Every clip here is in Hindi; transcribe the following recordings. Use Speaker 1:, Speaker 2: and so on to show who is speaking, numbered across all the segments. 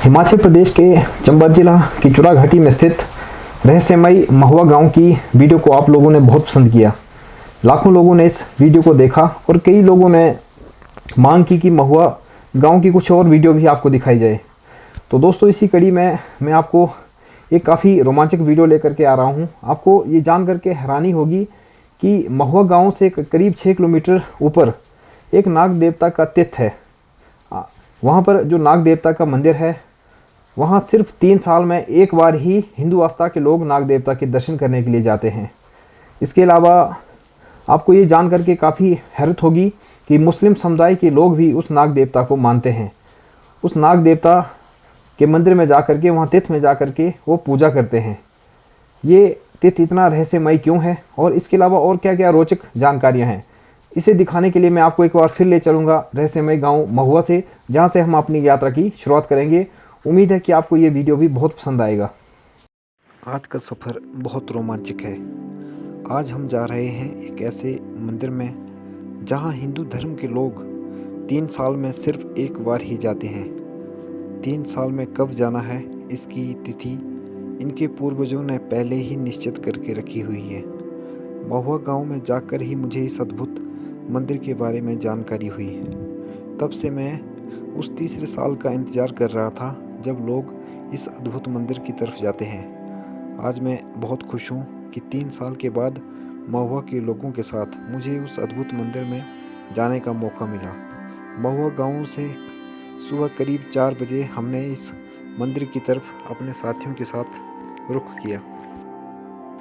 Speaker 1: हिमाचल प्रदेश के चंबा जिला की चुरा घाटी में स्थित रहस्यमयी महुआ गांव की वीडियो को आप लोगों ने बहुत पसंद किया। लाखों लोगों ने इस वीडियो को देखा और कई लोगों ने मांग की कि महुआ गांव की कुछ और वीडियो भी आपको दिखाई जाए। तो दोस्तों, इसी कड़ी में मैं आपको एक काफ़ी रोमांचक वीडियो लेकर के आ रहा हूं। आपको ये जान करके हैरानी होगी कि महुआ गांव से करीब 6 किलोमीटर ऊपर एक नाग देवता का तीर्थ है। वहाँ पर जो नाग देवता का मंदिर है, वहाँ सिर्फ 3 साल में एक बार ही हिंदू आस्था के लोग नाग देवता के दर्शन करने के लिए जाते हैं। इसके अलावा आपको ये जान करके काफ़ी हैरत होगी कि मुस्लिम समुदाय के लोग भी उस नाग देवता को मानते हैं। उस नाग देवता के मंदिर में जा कर के, वहाँ तीर्थ में जा कर के वो पूजा करते हैं। ये तीर्थ इतना रहस्यमय क्यों है और इसके अलावा और क्या क्या रोचक जानकारियाँ हैं, इसे दिखाने के लिए मैं आपको एक बार फिर ले चलूँगा रहस्यमय गांव महुआ से, जहां से हम अपनी यात्रा की शुरुआत करेंगे। उम्मीद है कि आपको ये वीडियो भी बहुत पसंद आएगा। आज का सफ़र बहुत रोमांचक है। आज हम जा रहे हैं एक ऐसे मंदिर में जहां हिंदू धर्म के लोग 3 साल में सिर्फ एक बार ही जाते हैं। 3 साल में कब जाना है, इसकी तिथि इनके पूर्वजों ने पहले ही निश्चित करके रखी हुई है। महुआ गांव में जाकर ही मुझे इस अद्भुत मंदिर के बारे में जानकारी हुई। तब से मैं उस तीसरे साल का इंतज़ार कर रहा था जब लोग इस अद्भुत मंदिर की तरफ जाते हैं। आज मैं बहुत खुश हूँ कि 3 साल के बाद महुआ के लोगों के साथ मुझे उस अद्भुत मंदिर में जाने का मौका मिला। महुआ गांव से सुबह करीब 4 बजे हमने इस मंदिर की तरफ अपने साथियों के साथ रुख किया।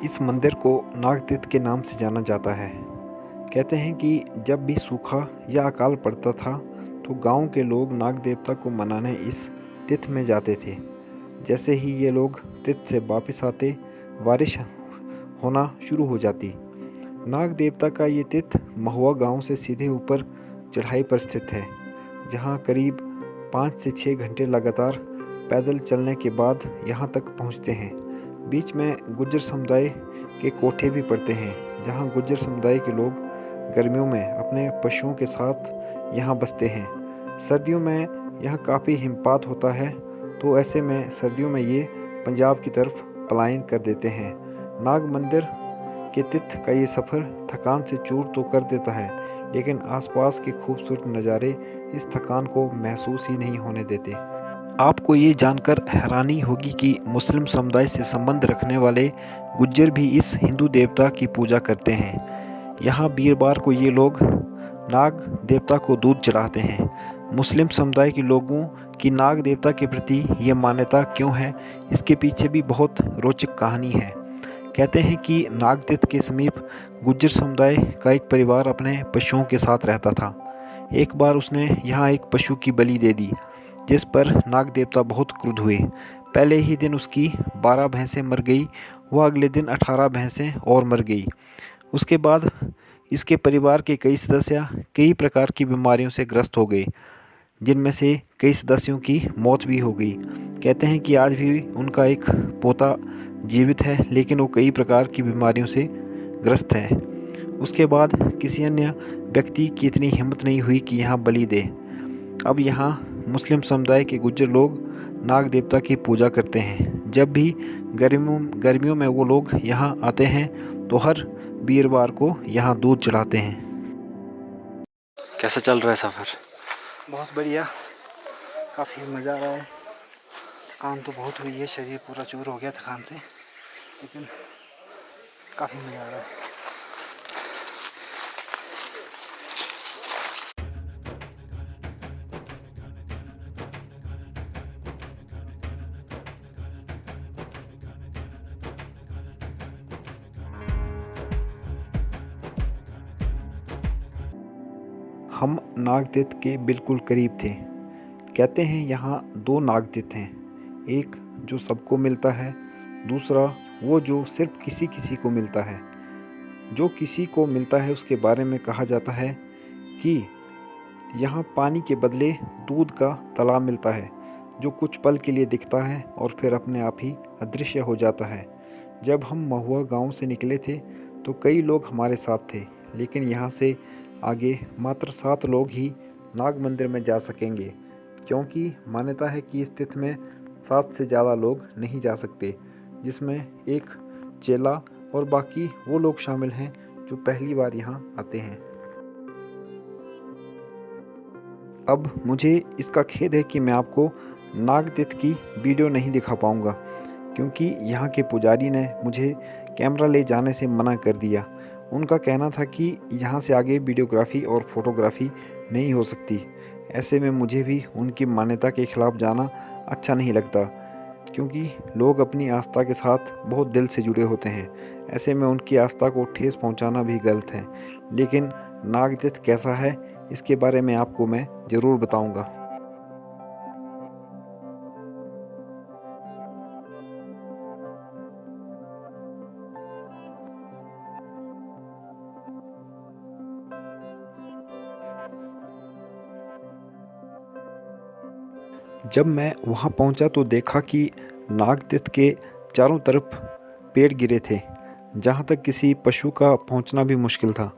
Speaker 1: इस मंदिर को नागतीर्थ के नाम से जाना जाता है। कहते हैं कि जब भी सूखा या अकाल पड़ता था तो गांव के लोग नाग देवता को मनाने इस तीर्थ में जाते थे। जैसे ही ये लोग तीर्थ से वापस आते, बारिश होना शुरू हो जाती। नाग देवता का ये तीर्थ महुआ गांव से सीधे ऊपर चढ़ाई पर स्थित है, जहां करीब 5 से 6 घंटे लगातार पैदल चलने के बाद यहां तक पहुंचते हैं। बीच में गुज्जर समुदाय के कोठे भी पड़ते हैं, जहां गुज्जर समुदाय के लोग गर्मियों में अपने पशुओं के साथ यहाँ बसते हैं। सर्दियों में यहाँ काफ़ी हिमपात होता है, तो ऐसे में सर्दियों में ये पंजाब की तरफ पलायन कर देते हैं। नाग मंदिर के तीर्थ का ये सफ़र थकान से चूर तो कर देता है, लेकिन आसपास के खूबसूरत नज़ारे इस थकान को महसूस ही नहीं होने देते। आपको ये जानकर हैरानी होगी कि मुस्लिम समुदाय से संबंध रखने वाले गुज्जर भी इस हिंदू देवता की पूजा करते हैं। यहाँ वीरवार को ये लोग नाग देवता को दूध चढ़ाते हैं। मुस्लिम समुदाय के लोगों की नाग देवता के प्रति ये मान्यता क्यों है, इसके पीछे भी बहुत रोचक कहानी है। कहते हैं कि नाग तीर्थ के समीप गुज्जर समुदाय का एक परिवार अपने पशुओं के साथ रहता था। एक बार उसने यहाँ एक पशु की बलि दे दी, जिस पर नाग देवता बहुत क्रुद्ध हुए। पहले ही दिन उसकी 12 भैंसें मर गई, वह अगले दिन 18 भैंसें और मर गई। उसके बाद इसके परिवार के कई सदस्य कई प्रकार की बीमारियों से ग्रस्त हो गए, जिनमें से कई सदस्यों की मौत भी हो गई। कहते हैं कि आज भी उनका एक पोता जीवित है, लेकिन वो कई प्रकार की बीमारियों से ग्रस्त है। उसके बाद किसी अन्य व्यक्ति की इतनी हिम्मत नहीं हुई कि यहाँ बलि दे। अब यहाँ मुस्लिम समुदाय के गुज्जर लोग नाग देवता की पूजा करते हैं। जब भी गर्मियों में वो लोग यहाँ आते हैं तो हर वीरवार को यहाँ दूध चढ़ाते हैं।
Speaker 2: कैसा चल रहा है सफ़र?
Speaker 1: बहुत बढ़िया, काफ़ी मज़ा आ रहा है। थकान तो बहुत हुई है, शरीर पूरा चूर हो गया थकान से, लेकिन काफ़ी मज़ा आ रहा है। हम नागतीर्थ के बिल्कुल करीब थे। कहते हैं यहाँ 2 नागतीर्थ हैं, एक जो सबको मिलता है, दूसरा वो जो सिर्फ किसी किसी को मिलता है। जो किसी को मिलता है उसके बारे में कहा जाता है कि यहाँ पानी के बदले दूध का तालाब मिलता है, जो कुछ पल के लिए दिखता है और फिर अपने आप ही अदृश्य हो जाता है। जब हम महुआ गांव से निकले थे तो कई लोग हमारे साथ थे, लेकिन यहाँ से आगे मात्र 7 लोग ही नाग मंदिर में जा सकेंगे, क्योंकि मान्यता है कि इस तीर्थ में 7 से ज़्यादा लोग नहीं जा सकते, जिसमें एक चेला और बाकी वो लोग शामिल हैं जो पहली बार यहाँ आते हैं। अब मुझे इसका खेद है कि मैं आपको नागतीर्थ की वीडियो नहीं दिखा पाऊँगा, क्योंकि यहाँ के पुजारी ने मुझे कैमरा ले जाने से मना कर दिया। उनका कहना था कि यहाँ से आगे वीडियोग्राफी और फोटोग्राफी नहीं हो सकती। ऐसे में मुझे भी उनकी मान्यता के खिलाफ जाना अच्छा नहीं लगता, क्योंकि लोग अपनी आस्था के साथ बहुत दिल से जुड़े होते हैं। ऐसे में उनकी आस्था को ठेस पहुँचाना भी गलत है। लेकिन नागतीर्थ कैसा है, इसके बारे में आपको मैं ज़रूर बताऊँगा। जब मैं वहाँ पहुँचा तो देखा कि नागतीर्थ के चारों तरफ पेड़ गिरे थे, जहाँ तक किसी पशु का पहुँचना भी मुश्किल था।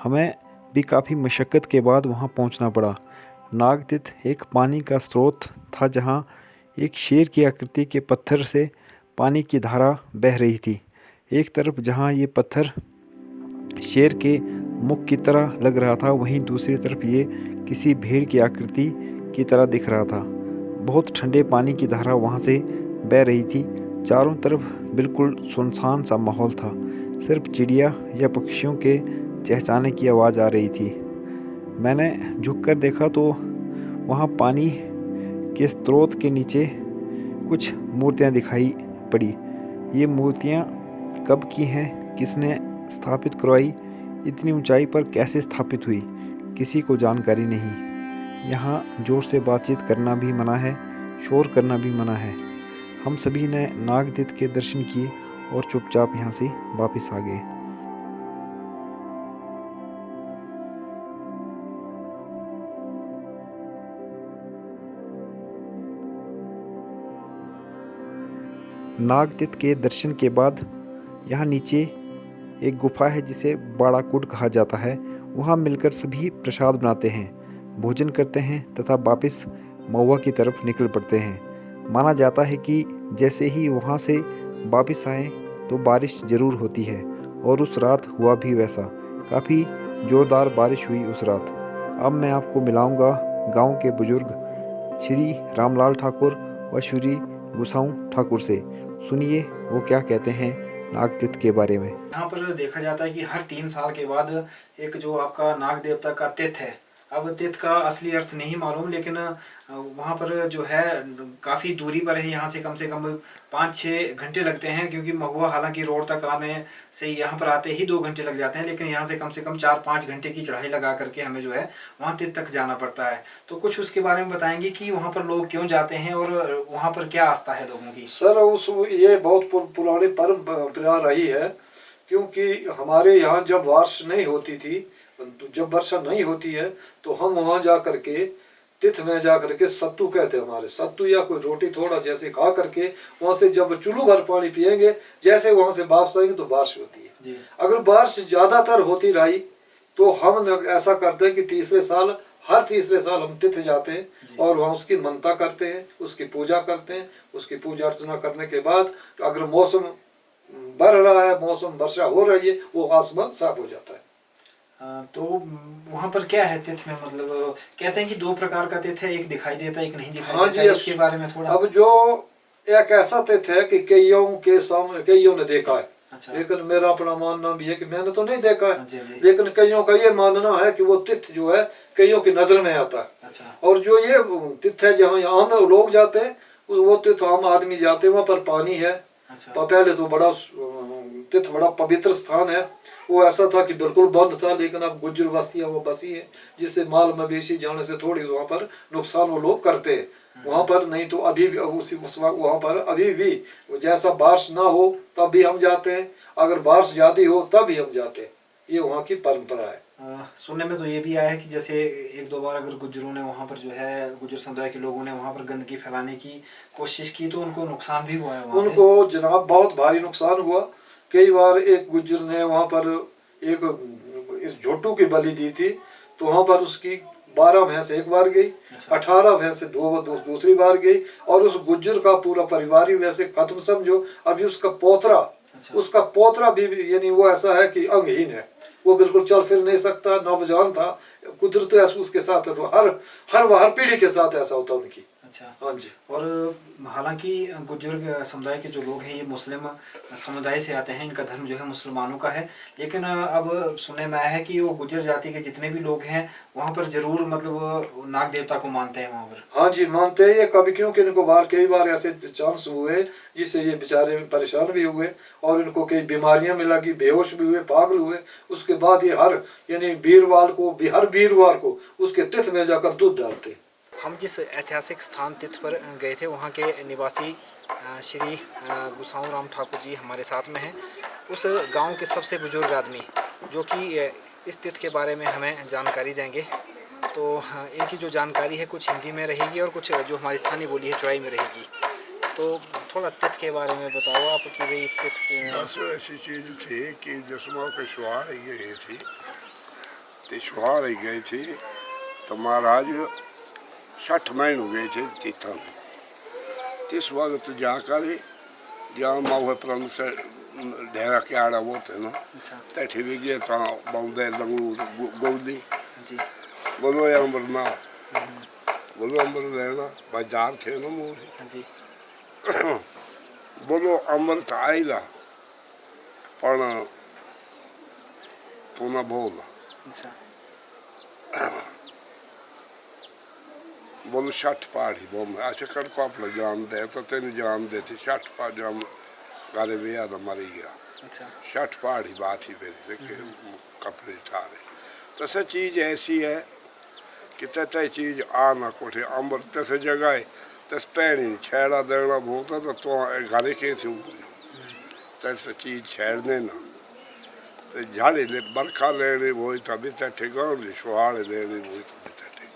Speaker 1: हमें भी काफ़ी मशक्क़त के बाद वहाँ पहुँचना पड़ा। नागतीर्थ एक पानी का स्रोत था, जहाँ एक शेर की आकृति के पत्थर से पानी की धारा बह रही थी। एक तरफ जहाँ ये पत्थर शेर के मुख की तरह लग रहा था, वहीं दूसरी तरफ ये किसी भेड़ की आकृति की तरह दिख रहा था। बहुत ठंडे पानी की धारा वहाँ से बह रही थी। चारों तरफ बिल्कुल सुनसान सा माहौल था। सिर्फ चिड़िया या पक्षियों के चहचहाने की आवाज़ आ रही थी। मैंने झुककर देखा तो वहाँ पानी के स्रोत के नीचे कुछ मूर्तियाँ दिखाई पड़ी। ये मूर्तियाँ कब की हैं, किसने स्थापित करवाई, इतनी ऊंचाई पर कैसे स्थापित हुई, किसी को जानकारी नहीं। यहाँ जोर से बातचीत करना भी मना है, शोर करना भी मना है। हम सभी ने नागतीर्थ के दर्शन किए और चुपचाप यहाँ से वापस आ गए। नागतीर्थ के दर्शन के बाद यहाँ नीचे एक गुफा है जिसे बाड़ाकुट कहा जाता है। वहाँ मिलकर सभी प्रसाद बनाते हैं, भोजन करते हैं तथा वापस महुआ की तरफ निकल पड़ते हैं। माना जाता है कि जैसे ही वहाँ से वापस आए तो बारिश ज़रूर होती है, और उस रात हुआ भी वैसा। काफ़ी ज़ोरदार बारिश हुई उस रात। अब मैं आपको मिलाऊंगा गांव के बुजुर्ग श्री रामलाल ठाकुर व श्री गुसाऊ ठाकुर से। सुनिए वो क्या कहते हैं नागतीर्थ के बारे में। यहाँ पर देखा जाता है कि हर 3 साल के बाद एक जो आपका नाग देवता का तीर्थ है, अब तीर्थ का असली अर्थ नहीं मालूम, लेकिन वहाँ पर जो है काफ़ी दूरी पर है। यहाँ से कम 5-6 घंटे लगते हैं, क्योंकि महुआ हालांकि रोड तक आने से यहाँ पर आते ही 2 घंटे लग जाते हैं, लेकिन यहाँ से कम 4-5 घंटे की चढ़ाई लगा करके हमें जो है वहाँ तीर्थ तक जाना पड़ता है। तो कुछ उसके बारे में बताएंगे कि वहाँ पर लोग क्यों जाते हैं और वहाँ पर क्या आस्था है लोगों की।
Speaker 2: सर ये बहुत पुरानी परंपरा रही है, क्योंकि हमारे यहाँ जब बारिश नहीं होती थी, जब वर्षा नहीं होती है, तो हम वहाँ जा करके तीर्थ में जा करके सत्तू कहते हैं, हमारे सत्तू या कोई रोटी थोड़ा जैसे खा करके वहाँ से जब चुल्लू भर पानी पिएंगे, जैसे वहाँ से वापस आएंगे तो बारिश होती है जी। अगर बारिश ज्यादातर होती रही तो हम ऐसा करते हैं कि हर तीसरे साल हम तीर्थ जाते हैं और वहाँ उसकी मनता करते हैं, उसकी पूजा करते हैं। उसकी पूजा अर्चना करने के बाद अगर मौसम बढ़ रहा है, मौसम वर्षा हो रही है, वो आसमान साफ हो जाता है।
Speaker 1: तो वहाँ पर क्या है तीर्थ में, मतलब कहते हैं कि 2 प्रकार का तीर्थ है, एक दिखाई देता है, एक नहीं दिखाई देता है। इसके बारे में थोड़ा।
Speaker 2: अब जो एक ऐसा तीर्थ है कि कईयों ने देखा है। अच्छा। लेकिन मेरा अपना मानना भी है कि मैंने तो नहीं देखा है। जी। लेकिन कईयों का ये मानना है कि वो तीर्थ जो है कईयों की नजर में आता है। अच्छा। और जो ये तीर्थ है जहाँ आम लोग जाते हैं, वो तीर्थ आम आदमी जाते हैं, वहाँ पर पानी है। अच्छा। पहले तो तीर्थ बड़ा पवित्र स्थान है। वो ऐसा था कि बिल्कुल बंद था, लेकिन अब गुज्जर बस्तियां वो बसी है, जिससे माल मवेशी जाने से थोड़ी वहाँ पर नुकसान वो लोग करते हैं। वहाँ पर नहीं तो अभी भी उस वक्त वहाँ पर अभी भी जैसा बारिश ना हो तब भी हम जाते हैं, अगर बारिश ज्यादा हो तब भी हम जाते हैं। ये वहाँ की परंपरा है।
Speaker 1: सुनने में तो ये भी आया है कि जैसे 1-2 बार अगर गुज्जरों ने वहाँ पर जो है, गुज्जर समुदाय के लोगों ने वहाँ पर गंदगी फैलाने की कोशिश की तो उनको नुकसान भी हुआ है।
Speaker 2: उनको जनाब बहुत भारी नुकसान हुआ। कई बार एक गुज्जर ने वहाँ पर एक इस झोटू की बलि दी थी, तो वहाँ पर उसकी 12 भैंस एक बार गई, 18 भैंस दूसरी बार गई, और उस गुज्जर का पूरा परिवार ही वैसे खत्म समझो। अभी उसका पोतरा भी यानी वो ऐसा है कि अंगहीन है, वो बिल्कुल चल फिर नहीं सकता, नौजवान था। कुदरत उसके साथ हर पीढ़ी के साथ ऐसा होता उनकी।
Speaker 3: अच्छा,
Speaker 2: हाँ जी।
Speaker 3: और हालांकि गुर्जर समुदाय के जो लोग हैं ये मुस्लिम समुदाय से आते हैं, इनका धर्म जो है मुसलमानों का है, लेकिन अब सुनने में आया है कि वो गुर्जर जाति के जितने भी लोग हैं वहाँ पर जरूर मतलब नाग देवता को मानते हैं वहाँ पर।
Speaker 2: हाँ जी, मानते हैं ये कभी, क्योंकि इनको कई बार ऐसे चांस हुए जिससे ये बेचारे परेशान भी हुए, और इनको कई बीमारियां में लगी, बेहोश भी हुए, पागल हुए। उसके बाद ये हर वीरवार को उसके तिथ में जाकर दूध डालते।
Speaker 3: हम जिस ऐतिहासिक स्थान तिथ पर गए थे वहाँ के निवासी श्री गुसाऊ राम ठाकुर जी हमारे साथ में हैं। उस गांव के सबसे बुजुर्ग आदमी जो कि इस तिथ के बारे में हमें जानकारी देंगे। तो इनकी जो जानकारी है कुछ हिंदी में रहेगी और कुछ जो हमारी स्थानीय बोली है चौड़ाई में रहेगी। तो थोड़ा तिथ के बारे में बताओ आप कि भाई तिथ।
Speaker 4: बस ऐसी चीज़ थी कि जिसमें के सुहार गई थी, तो सुहार गई थी तो महाराज 60 महीने हो गए थे तीर्थन। इस वक्त जाकर जहाँ मावे प्रम से ढेरा के आड़ा वो थे ना, तैठी भी गए तो बौदे लंगू गौली बोलो अम्बर ना बोलो अम्बर लेना बाजार थे ना मोरी बोलो अमृत आईला पण पुनः बोल बोलो 60 पहाड़ी बोम अच्छा कड़को आप जान दे तो तेन जान दे थी 60 पहाड़ जम गारे बिया तो मरी गया। 60 पहाड़ी बात ही मेरी कपड़े ठारे तो सब चीज़ ऐसी है कि तय चीज़ आ ना कोठे अम्बर तैसे जगह है तस पैनी छेड़ा देना बहुत है तो घरे के थे तैसे चीज़ छेड़ने ना तो झाड़ी ले बरखा लेनी वही तभी तैठे गाँव सुहाड़े लेनी वही तभी तैठे।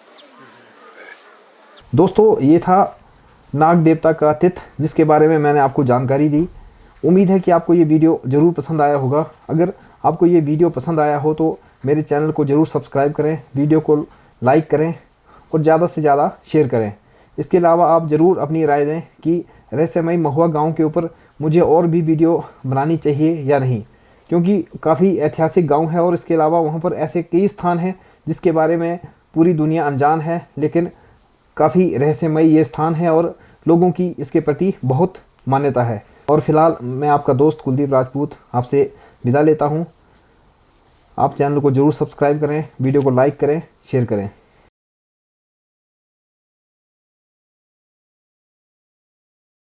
Speaker 1: दोस्तों ये था नाग देवता का तिथ जिसके बारे में मैंने आपको जानकारी दी। उम्मीद है कि आपको ये वीडियो ज़रूर पसंद आया होगा। अगर आपको ये वीडियो पसंद आया हो तो मेरे चैनल को ज़रूर सब्सक्राइब करें, वीडियो को लाइक करें और ज़्यादा से ज़्यादा शेयर करें। इसके अलावा आप ज़रूर अपनी राय दें कि रहस्यमयी महुआ गांव के ऊपर मुझे और भी वीडियो बनानी चाहिए या नहीं, क्योंकि काफ़ी ऐतिहासिक गांव है और इसके अलावा वहां पर ऐसे कई स्थान हैं जिसके बारे में पूरी दुनिया अनजान है, लेकिन काफ़ी रहस्यमयी ये स्थान है और लोगों की इसके प्रति बहुत मान्यता है। और फिलहाल मैं आपका दोस्त कुलदीप राजपूत आपसे विदा लेता हूँ। आप चैनल को ज़रूर सब्सक्राइब करें, वीडियो को लाइक करें, शेयर करें।